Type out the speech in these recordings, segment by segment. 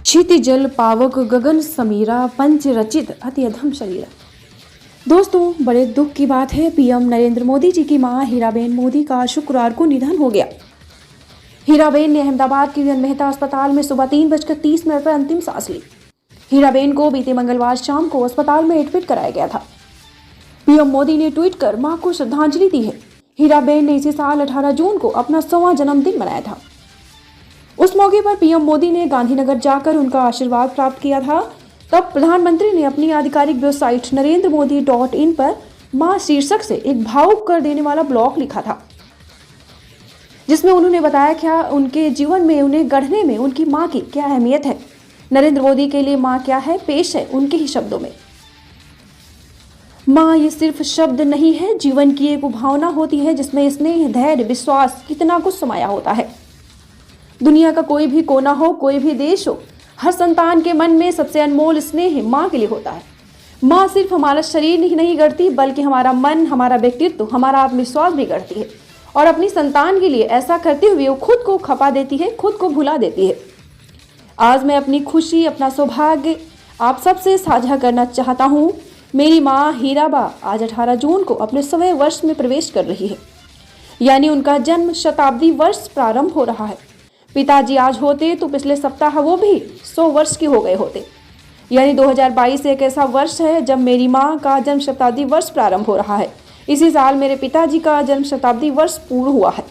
क्षिति जल पावक गगन समीरा पंच रचित अति अधम शरीरा। दोस्तों, बड़े दुख की बात है, पीएम नरेंद्र मोदी जी की मां हीराबेन मोदी का शुक्रवार को निधन हो गया। हीराबेन ने अहमदाबाद के वीएन मेहता अस्पताल में सुबह 3:30 पर अंतिम सांस ली। हीराबेन को बीते मंगलवार शाम को अस्पताल में एडमिट कराया गया था। पीएम मोदी ने ट्वीट कर मां को श्रद्धांजलि दी है। हीराबेन ने इसी साल 18 जून को अपना 100वां जन्मदिन मनाया था। उस मौके पर पीएम मोदी ने गांधीनगर जाकर उनका आशीर्वाद प्राप्त किया था। तब प्रधानमंत्री ने अपनी आधिकारिक वेबसाइट NarendraModi.in पर मां शीर्षक से एक भावुक कर देने वाला ब्लॉग लिखा था, जिसमें उन्होंने बताया क्या उनके जीवन में उन्हें गढ़ने में उनकी मां की क्या अहमियत है। नरेंद्र मोदी के लिए मां क्या है, पेश है उनके ही शब्दों में। मां ये सिर्फ शब्द नहीं है, जीवन की एक भावना होती है जिसमें स्नेह, धैर्य, विश्वास कितना कुछ समाया होता है। दुनिया का कोई भी कोना हो, कोई भी देश हो, हर संतान के मन में सबसे अनमोल स्नेह माँ के लिए होता है। माँ सिर्फ हमारा शरीर ही नहीं गढ़ती, बल्कि हमारा मन, हमारा व्यक्तित्व, हमारा आत्मविश्वास भी गढ़ती है। और अपनी संतान के लिए ऐसा करते हुए वो खुद को खपा देती है, खुद को भुला देती है। आज मैं अपनी खुशी, अपना सौभाग्य आप सबसे साझा करना चाहता हूँ। मेरी माँ हीराबा आज 18 जून को अपने 100वें वर्ष में प्रवेश कर रही है, यानी उनका जन्म शताब्दी वर्ष प्रारंभ हो रहा है। पिताजी आज होते तो पिछले सप्ताह वो भी 100 वर्ष के हो गए होते, यानी 2022 एक ऐसा वर्ष है जब मेरी माँ का जन्म शताब्दी वर्ष प्रारंभ हो रहा है। इसी साल मेरे पिताजी का जन्म शताब्दी वर्ष पूर्ण हुआ है।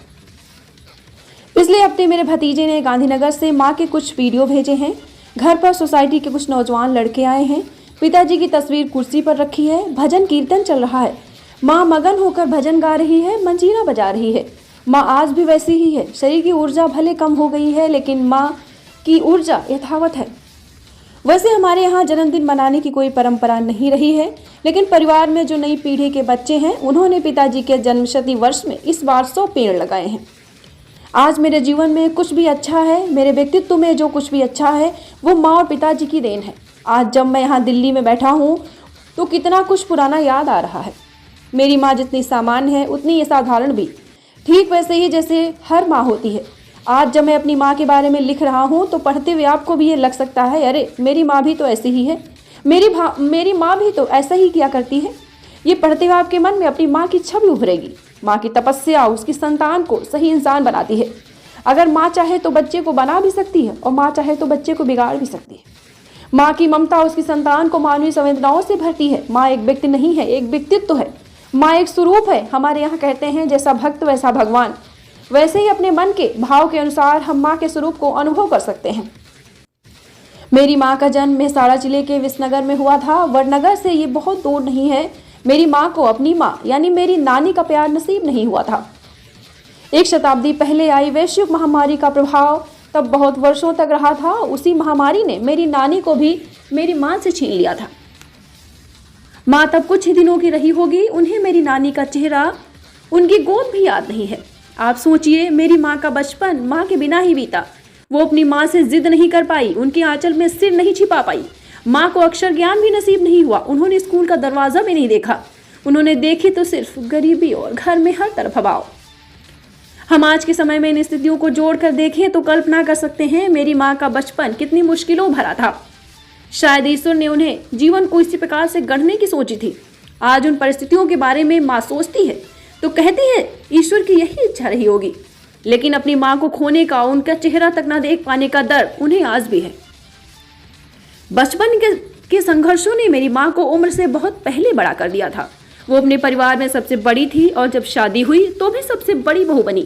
पिछले हफ्ते मेरे भतीजे ने गांधीनगर से माँ के कुछ वीडियो भेजे हैं। घर पर सोसाइटी के कुछ नौजवान लड़के आए हैं। पिताजी की तस्वीर कुर्सी पर रखी है, भजन कीर्तन चल रहा है। माँ मगन होकर भजन गा रही है, मंजीरा बजा रही है। माँ आज भी वैसी ही है। शरीर की ऊर्जा भले कम हो गई है, लेकिन माँ की ऊर्जा यथावत है। वैसे हमारे यहाँ जन्मदिन मनाने की कोई परंपरा नहीं रही है, लेकिन परिवार में जो नई पीढ़ी के बच्चे हैं, उन्होंने पिताजी के जन्मशती वर्ष में इस बार 100 पेड़ लगाए हैं। आज मेरे जीवन में कुछ भी अच्छा है, मेरे व्यक्तित्व में जो कुछ भी अच्छा है, वो माँ और पिताजी की देन है। आज जब मैं यहाँ दिल्ली में बैठा हूँ तो कितना कुछ पुराना याद आ रहा है। मेरी माँ जितनी सामान्य है, उतनी साधारण भी, ठीक वैसे ही जैसे हर माँ होती है। आज जब मैं अपनी माँ के बारे में लिख रहा हूँ तो पढ़ते हुए आपको भी ये लग सकता है, अरे मेरी माँ भी तो ऐसी ही है, मेरी माँ भी तो ऐसा ही किया करती है। ये पढ़ते हुए आपके मन में अपनी माँ की छवि उभरेगी। माँ की तपस्या उसकी संतान को सही इंसान बनाती है। अगर माँ चाहे तो बच्चे को बना भी सकती है, और माँ चाहे तो बच्चे को बिगाड़ भी सकती है। माँ की ममता उसकी संतान को मानवीय संवेदनाओं से भरती है। माँ एक व्यक्ति नहीं है, एक व्यक्तित्व है। माँ एक स्वरूप है। हमारे यहाँ कहते हैं जैसा भक्त वैसा भगवान। वैसे ही अपने मन के भाव के अनुसार हम माँ के स्वरूप को अनुभव कर सकते हैं। मेरी माँ का जन्म मेहसाणा जिले के विसनगर में हुआ था। वडनगर से ये बहुत दूर नहीं है। मेरी माँ को अपनी माँ यानी मेरी नानी का प्यार नसीब नहीं हुआ था। एक शताब्दी पहले आई वैश्विक महामारी का प्रभाव तब बहुत वर्षों तक रहा था। उसी महामारी ने मेरी नानी को भी मेरी माँ से छीन लिया था। माँ तब कुछ ही दिनों की रही होगी। उन्हें मेरी नानी का चेहरा, उनकी गोद भी याद नहीं है। आप सोचिए, मेरी माँ का बचपन माँ के बिना ही बीता। वो अपनी माँ से जिद नहीं कर पाई, उनकी आंचल में सिर नहीं छिपा पाई। माँ को अक्षर ज्ञान भी नसीब नहीं हुआ। उन्होंने स्कूल का दरवाजा भी नहीं देखा। उन्होंने देखी तो सिर्फ गरीबी और घर में हर तरफ अभाव। हम आज के समय में इन स्थितियों को जोड़कर देखें तो कल्पना कर सकते हैं मेरी माँ का बचपन कितनी मुश्किलों भरा था। शायद ईश्वर ने उन्हें जीवन को इसी प्रकार से गढ़ने की सोची थी। आज उन परिस्थितियों के बारे में माँ सोचती है तो कहती है ईश्वर की यही इच्छा रही होगी। लेकिन अपनी माँ को खोने का, उनका चेहरा तक न देख पाने का दर्द उन्हें आज भी है। बचपन के संघर्षों ने मेरी माँ को उम्र से बहुत पहले बड़ा कर दिया था। वो अपने परिवार में सबसे बड़ी थी और जब शादी हुई तो भी सबसे बड़ी बहू बनी।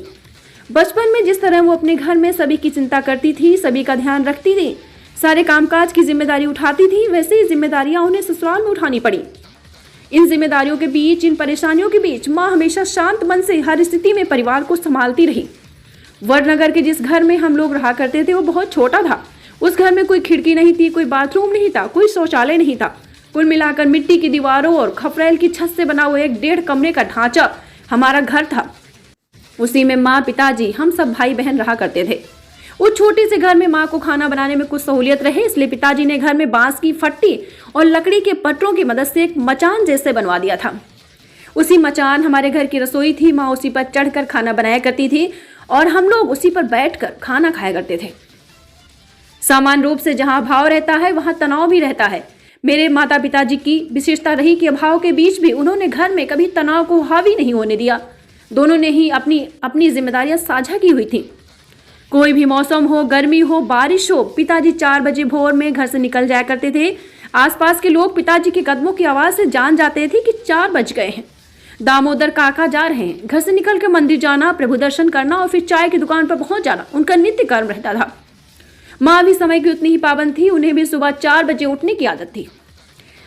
बचपन में जिस तरह वो अपने घर में सभी की चिंता करती थी, सभी का ध्यान रखती थी, सारे कामकाज की जिम्मेदारी उठाती थी, वैसे ही जिम्मेदारियां उन्हें ससुराल में उठानी पड़ी। इन जिम्मेदारियों के बीच, इन परेशानियों के बीच माँ हमेशा शांत मन से हर स्थिति में परिवार को संभालती रही। वडनगर के जिस घर में हम लोग रहा करते थे वो बहुत छोटा था। उस घर में कोई खिड़की नहीं थी, कोई बाथरूम नहीं था, कोई शौचालय नहीं था। कुल मिलाकर मिट्टी की दीवारों और खपरेल की छत से बना हुआ एक 1.5 कमरे का ढांचा हमारा घर था। उसी में माँ, पिताजी, हम सब भाई बहन रहा करते थे। उस छोटे से घर में माँ को खाना बनाने में कुछ सहूलियत रहे, इसलिए पिताजी ने घर में बांस की फट्टी और लकड़ी के पटरों की मदद से एक मचान जैसे बनवा दिया था। उसी मचान हमारे घर की रसोई थी। माँ उसी पर चढ़कर खाना बनाया करती थी और हम लोग उसी पर बैठकर खाना खाया करते थे। सामान्य रूप से जहां अभाव रहता है वहां तनाव भी रहता है। मेरे माता पिताजी की विशेषता रही कि अभाव के बीच भी उन्होंने घर में कभी तनाव को हावी नहीं होने दिया। दोनों ने ही अपनी अपनी जिम्मेदारियां साझा की हुई थी। कोई भी मौसम हो, गर्मी हो, बारिश हो, पिताजी 4 बजे भोर में घर से निकल जाया करते थे। आसपास के लोग पिताजी के कदमों की आवाज से जान जाते थे कि 4 बज गए हैं, दामोदर काका जा रहे हैं। घर से निकलकर मंदिर जाना, प्रभु दर्शन करना और फिर चाय की दुकान पर पहुंच जाना उनका नित्य कर्म रहता था। माँ भी समय की उतनी ही पाबंद थी। उन्हें भी सुबह 4 बजे उठने की आदत थी।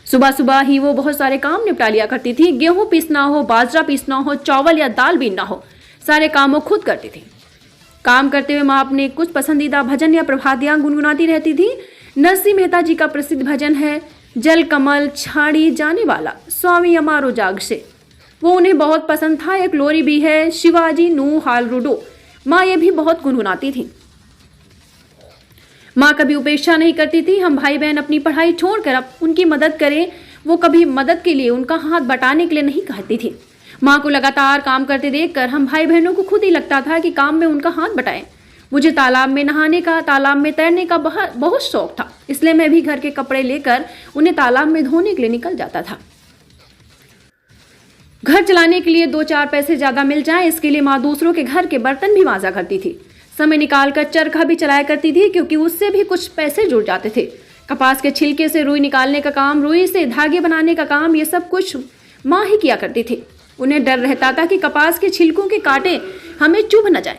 सुबह सुबह ही वो बहुत सारे काम निपटा लिया करती थी। गेहूं पीसना हो, बाजरा पीसना हो, चावल या दाल बीनना हो, सारे काम वो खुद करती थी। काम करते हुए माँ अपने कुछ पसंदीदा भजन या प्रभातियां गुनगुनाती रहती थी। नरसिंह मेहता जी का प्रसिद्ध भजन है, जल कमल छाड़ी जाने वाला स्वामी अमारो जाग से। वो उन्हें बहुत पसंद था। एक लोरी भी है, शिवाजी नू हाल रूडो, माँ ये भी बहुत गुनगुनाती थी। माँ कभी उपेक्षा नहीं करती थी। हम भाई बहन अपनी पढ़ाई छोड़कर अब उनकी मदद करें, वो कभी मदद के लिए उनका हाथ बटाने के लिए नहीं कहती थी। माँ को लगातार काम करते देखकर हम भाई बहनों को खुद ही लगता था कि काम में उनका हाथ बटाएं। मुझे तालाब में नहाने का, तालाब में तैरने का बहुत शौक था, इसलिए मैं भी घर के कपड़े लेकर उन्हें तालाब में धोने के लिए निकल जाता था। घर चलाने के लिए 2-4 पैसे ज्यादा मिल जाएं, इसके लिए माँ दूसरों के घर के बर्तन भी मांजा करती थी। समय निकालकर चरखा भी चलाया करती थी, क्योंकि उससे भी कुछ पैसे जुड़ जाते थे। कपास के छिलके से रुई निकालने का काम, रुई से धागे बनाने का काम, ये सब कुछ माँ ही किया करती थी। उन्हें डर रहता था कि कपास के छिलकों के कांटे हमें चुभ न जाए।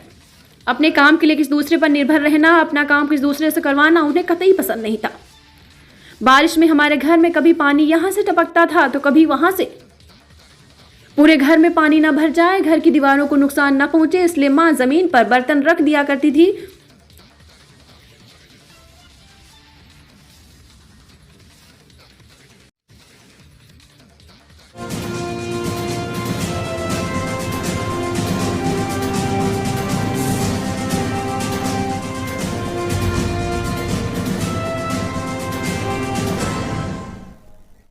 अपने काम के लिए किसी दूसरे पर निर्भर रहना, अपना काम किसी दूसरे से करवाना उन्हें कतई पसंद नहीं था। बारिश में हमारे घर में कभी पानी यहाँ से टपकता था तो कभी वहां से। पूरे घर में पानी न भर जाए, घर की दीवारों को नुकसान न पहुंचे, इसलिए माँ जमीन पर बर्तन रख दिया करती थी